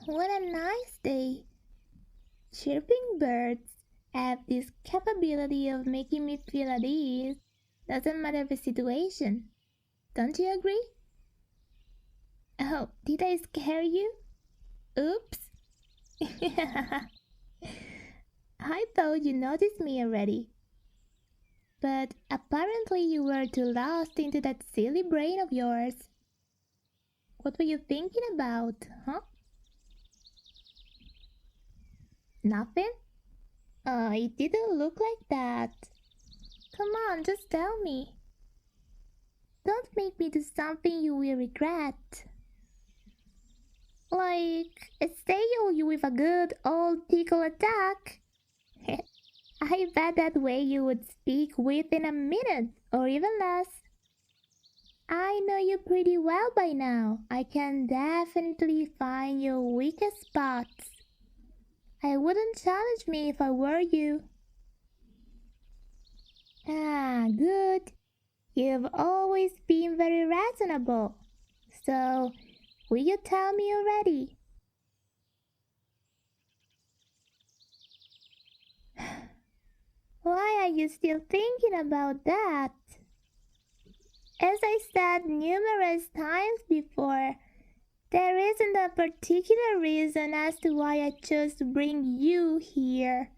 What a nice day. Chirping birds have this capability of making me feel at ease. Doesn't matter the situation. Don't you agree? Oh, did I scare you? Oops. I thought you noticed me already. But apparently you were too lost into that silly brain of yours. What were you thinking about, huh? Nothing? It didn't look like that. Come on, just tell me. Don't make me do something you will regret. Like, assail you with a good old tickle attack. I bet that way you would speak within a minute, or even less. I know you pretty well by now. I can definitely find your weakest spots. I wouldn't challenge me if I were you. Ah, good. You've always been very reasonable. So, will you tell me already? Why are you still thinking about that? As I said numerous times before, there isn't a particular reason as to why I chose to bring you here.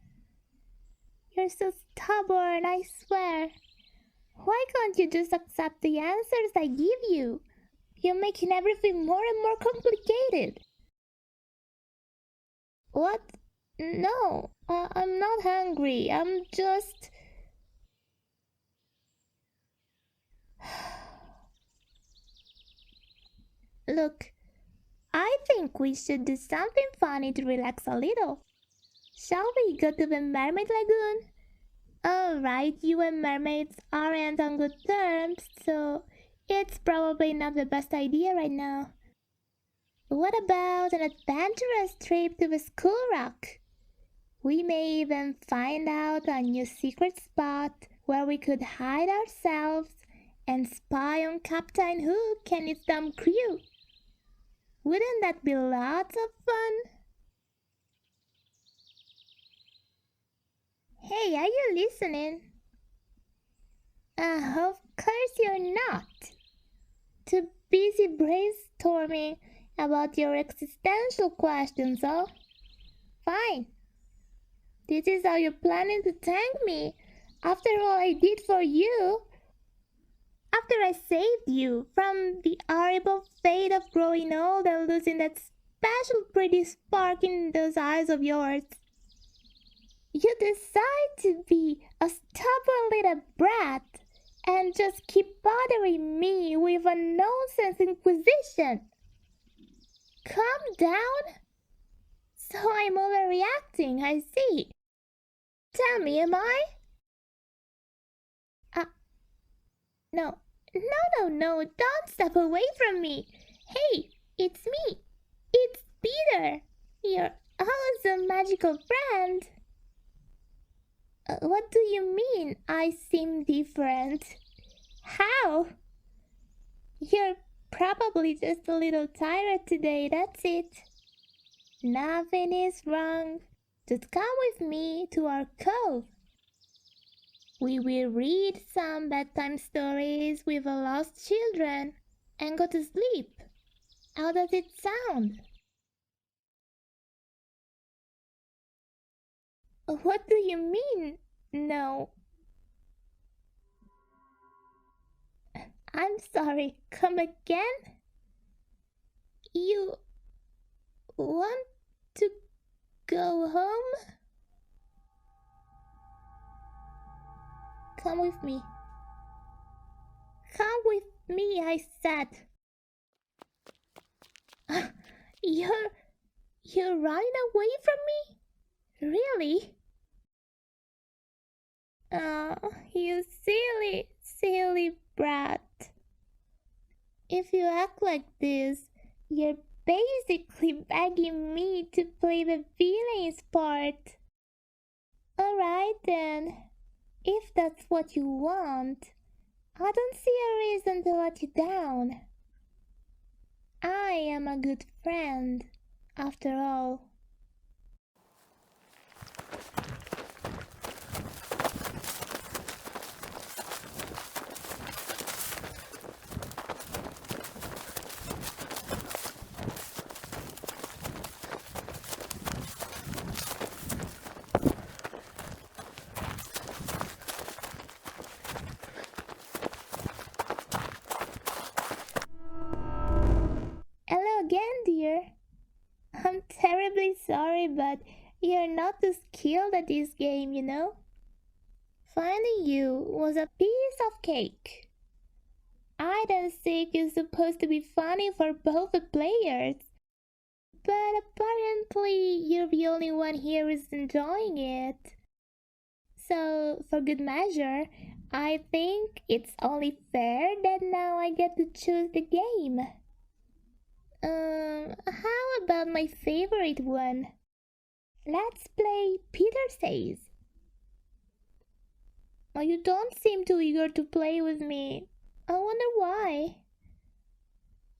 You're so stubborn, I swear. Why can't you just accept the answers I give you? You're making everything more and more complicated. What? No, I'm not hungry. I'm just... Look, I think we should do something funny to relax a little. Shall we go to the Mermaid Lagoon? Alright, you and mermaids aren't on good terms, so it's probably not the best idea right now. What about an adventurous trip to the School Rock? We may even find out a new secret spot where we could hide ourselves and spy on Captain Hook and his dumb crew. Wouldn't that be lots of fun? Hey, are you listening? Of course you're not. Too busy brainstorming about your existential questions, huh? Fine. This is how you're planning to thank me after all I did for you. After I saved you from the horrible fate of growing old and losing that special pretty spark in those eyes of yours. You decide to be a stubborn little brat and just keep bothering me with a nonsense inquisition. Calm down. So I'm overreacting, I see. Tell me, am I? No, don't step away from me. Hey, it's me. It's Peter, your awesome magical friend. What do you mean I seem different? How? You're probably just a little tired today, that's it. Nothing is wrong. Just come with me to our cove. We will read some bedtime stories with the lost children and go to sleep. How does it sound? What do you mean, no? I'm sorry, come again? You want to go home? Come with me. Come with me, I said. You're running away from me? Really? Oh, you silly brat. If you act like this, you're basically begging me to play the villain's part. Alright then, if that's what you want, I don't see a reason to let you down. I am a good friend. after all. Hello again, dear. I'm terribly sorry, but you're not too skilled at this game, you know? Finding you was a piece of cake. Hide and seek is supposed to be funny for both the players, but apparently you're the only one here who's enjoying it. So, for good measure, I think it's only fair that now I get to choose the game. How about my favorite one? Let's play Peter Says. Oh, you don't seem too eager to play with me. I wonder why.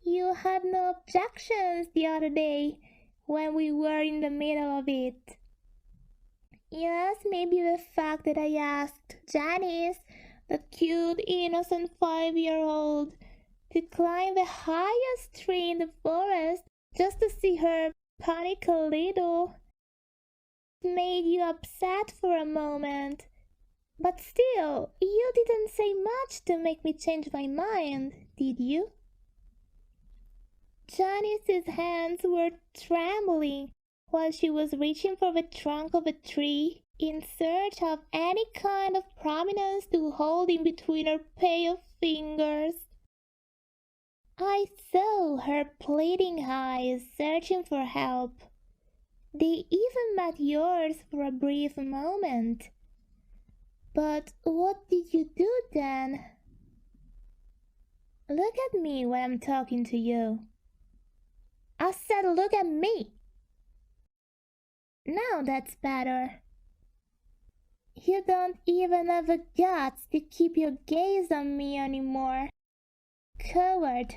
You had no objections the other day when we were in the middle of it. Yes, maybe the fact that I asked Janice, that cute, innocent 5-year-old, to climb the highest tree in the forest just to see her panic a little made you upset for a moment. But still, you didn't say much to make me change my mind, did you? Janice's hands were trembling while she was reaching for the trunk of a tree in search of any kind of prominence to hold in between her pale fingers. I saw her pleading eyes searching for help. They even met yours for a brief moment. But what did you do then? Look at me when I'm talking to you. I said look at me. Now that's better. You don't even have the guts to keep your gaze on me anymore. Coward.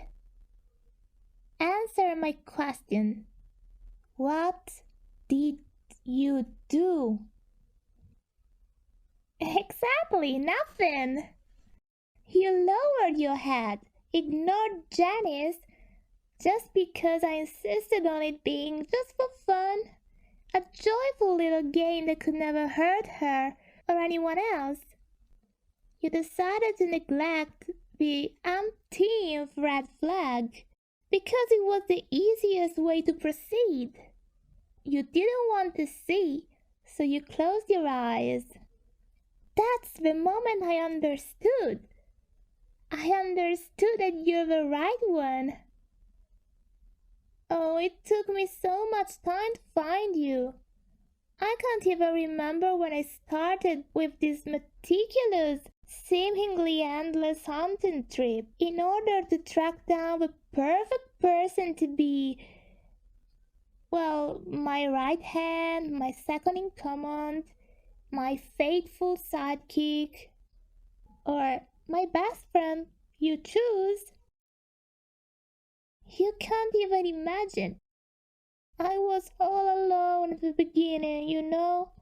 Answer my question. What did you do? Exactly, nothing. You lowered your head, ignored Janice, just because I insisted on it being just for fun. A joyful little game that could never hurt her or anyone else. You decided to neglect the umpteenth red flag because it was the easiest way to proceed. You didn't want to see, so you closed your eyes. That's the moment I understood. I understood that you're the right one. Oh, it took me so much time to find you. I can't even remember when I started with this meticulous, seemingly endless hunting trip in order to track down the perfect person to be, well, my right hand, my second in command, my faithful sidekick, or my best friend, you choose. You can't even imagine. I was all alone at the beginning, you know.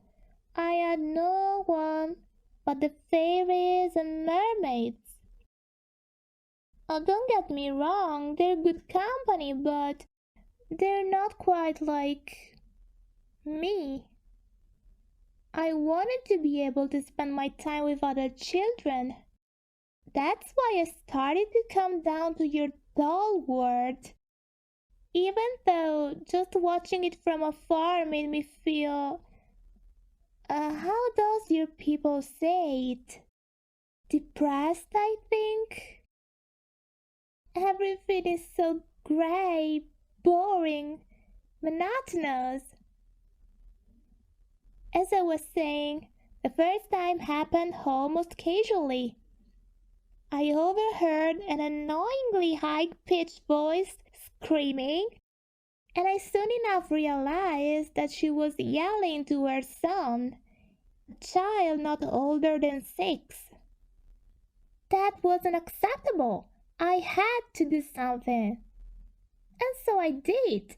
I had no one but the fairies and mermaids. Oh, don't get me wrong, they're good company, but they're not quite like me. I wanted to be able to spend my time with other children. That's why I started to come down to your doll world. Even though just watching it from afar made me feel, how does your people say it? Depressed, I think. Everything is so grey, boring, monotonous. As I was saying, the first time happened almost casually. I overheard an annoyingly high-pitched voice screaming, and I soon enough realized that she was yelling to her son, a child not older than 6. That wasn't acceptable. I had to do something. And so I did.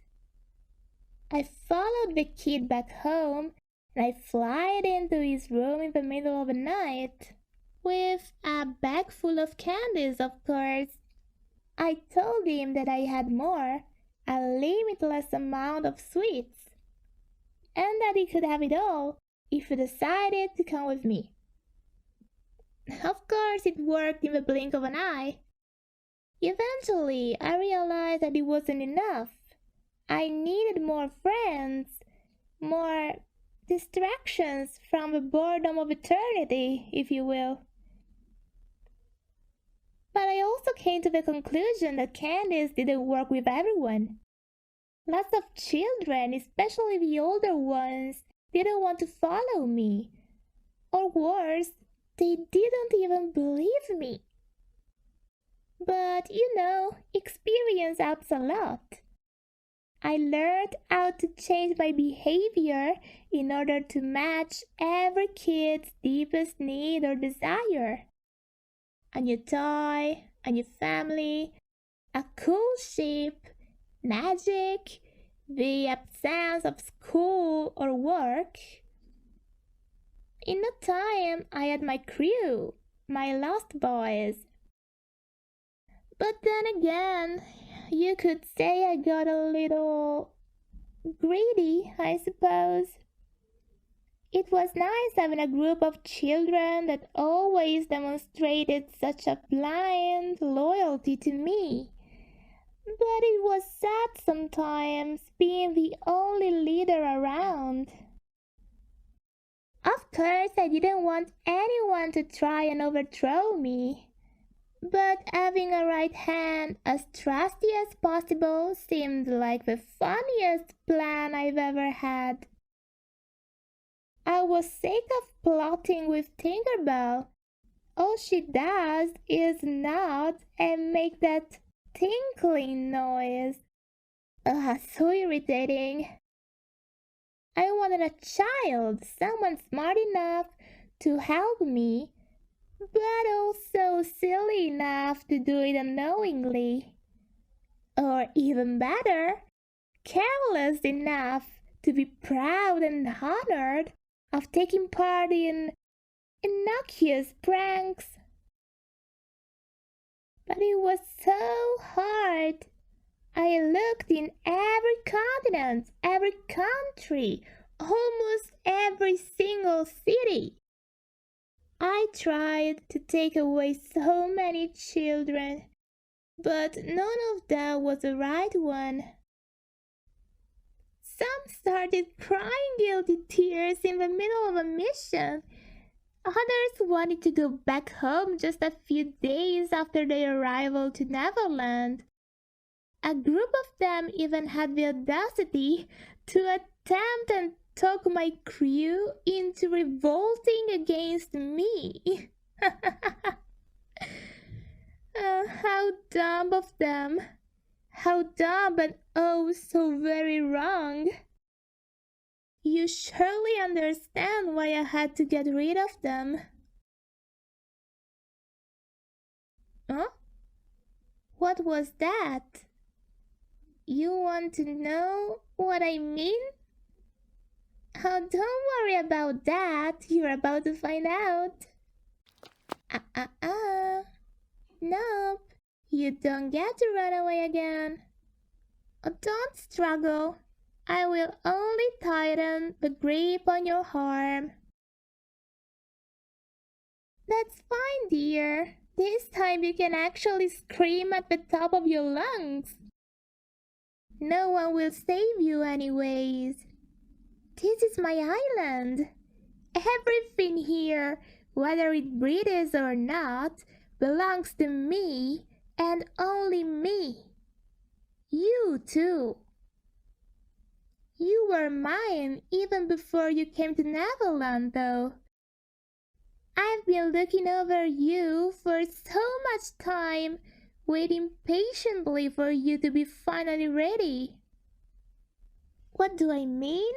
I followed the kid back home and I flied into his room in the middle of the night with a bag full of candies, of course. I told him that I had more, a limitless amount of sweets, and that he could have it all if he decided to come with me. Of course, it worked in the blink of an eye. Eventually, I realized that it wasn't enough. I needed more friends, more distractions from the boredom of eternity, if you will. But I also came to the conclusion that candies didn't work with everyone. Lots of children, especially the older ones, didn't want to follow me. Or worse, they didn't even believe me. But experience helps a lot. I learned how to change my behavior in order to match every kid's deepest need or desire. A new toy, a new family, a cool ship, magic, the absence of school or work. In no time, I had my crew, my lost boys. But then again, you could say I got a little greedy, I suppose. It was nice having a group of children that always demonstrated such a blind loyalty to me. But it was sad sometimes being the only leader around. Of course, I didn't want anyone to try and overthrow me. But having a right hand as trusty as possible seemed like the funniest plan I've ever had. I was sick of plotting with Tinkerbell. All she does is nod and make that tinkling noise. So irritating. I wanted a child, someone smart enough to help me, but also silly enough to do it unknowingly. Or even better, careless enough to be proud and honored of taking part in innocuous pranks. But it was so hard. I looked in every continent, every country, almost every single city. I tried to take away so many children, but none of that was the right one. Some started crying guilty tears in the middle of a mission. Others wanted to go back home just a few days after their arrival to Neverland. A group of them even had the audacity to attempt and talk my crew into revolting against me. How dumb of them. How dumb and oh so very wrong. You surely understand why I had to get rid of them. Huh? What was that? You want to know what I mean? Oh, don't worry about that. You're about to find out. Nope. You don't get to run away again. Oh, don't struggle. I will only tighten the grip on your arm. That's fine, dear. This time you can actually scream at the top of your lungs. No one will save you anyways. This is my island. Everything here, whether it breathes or not, belongs to me and only me. You too. You were mine even before you came to Neverland, though. I've been looking over you for so much time, waiting patiently for you to be finally ready. What do I mean?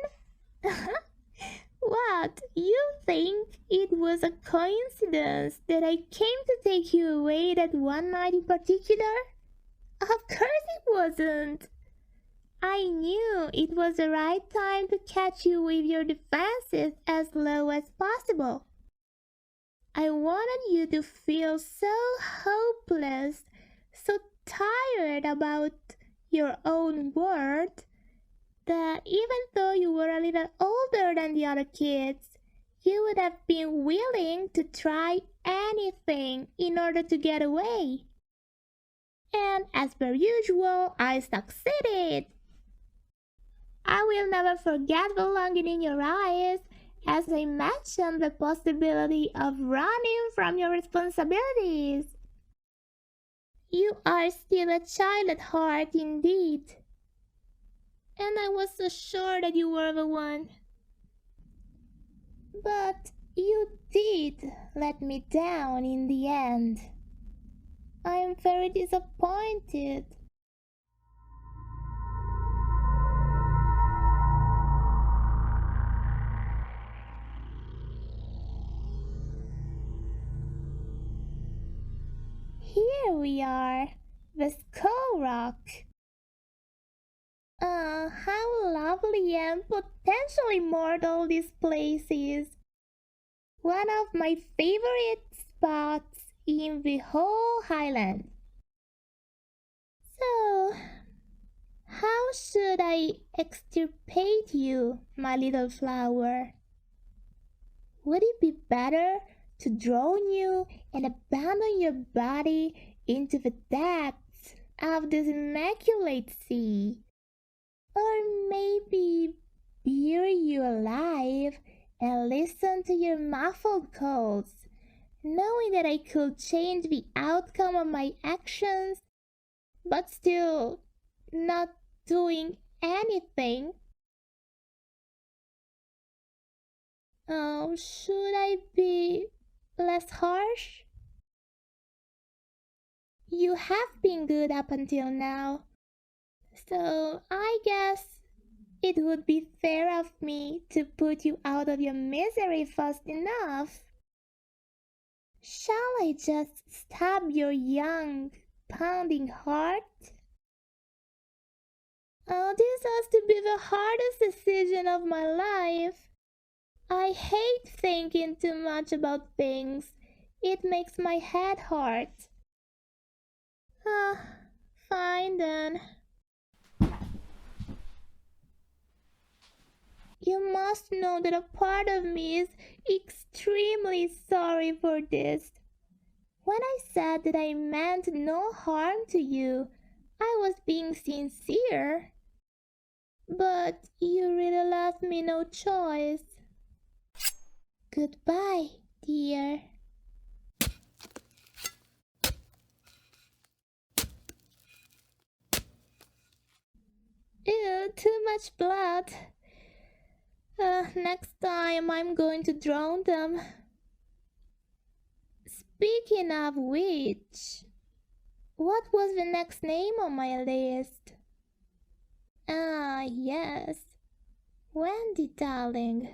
What? You think it was a coincidence that I came to take you away that one night in particular? Of course it wasn't. I knew it was the right time to catch you with your defenses as low as possible. I wanted you to feel so hopeless, so tired about your own worth, that even though you were a little older than the other kids, you would have been willing to try anything in order to get away. And as per usual, I succeeded. I will never forget the longing in your eyes as I mentioned the possibility of running from your responsibilities. You are still a child at heart indeed. And I was so sure that you were the one. But you did let me down in the end. I am very disappointed. Here we are, the Skull Rock. How lovely and potentially mortal this place is. One of my favorite spots in the whole highland. So, how should I extirpate you, my little flower? Would it be better to drown you and abandon your body into the depths of this immaculate sea? Or maybe bury you alive and listen to your muffled calls, knowing that I could change the outcome of my actions, but still not doing anything? Oh, should I be less harsh? You have been good up until now, so I guess it would be fair of me to put you out of your misery fast enough. Shall I just stab your young, pounding heart? Oh, this has to be the hardest decision of my life. I hate thinking too much about things. It makes my head hurt. Fine then. You must know that a part of me is extremely sorry for this. When I said that I meant no harm to you, I was being sincere. But you really left me no choice. Goodbye, dear. Ew, too much blood. Next time I'm going to drown them. Speaking of which, what was the next name on my list? Ah, yes. Wendy, darling.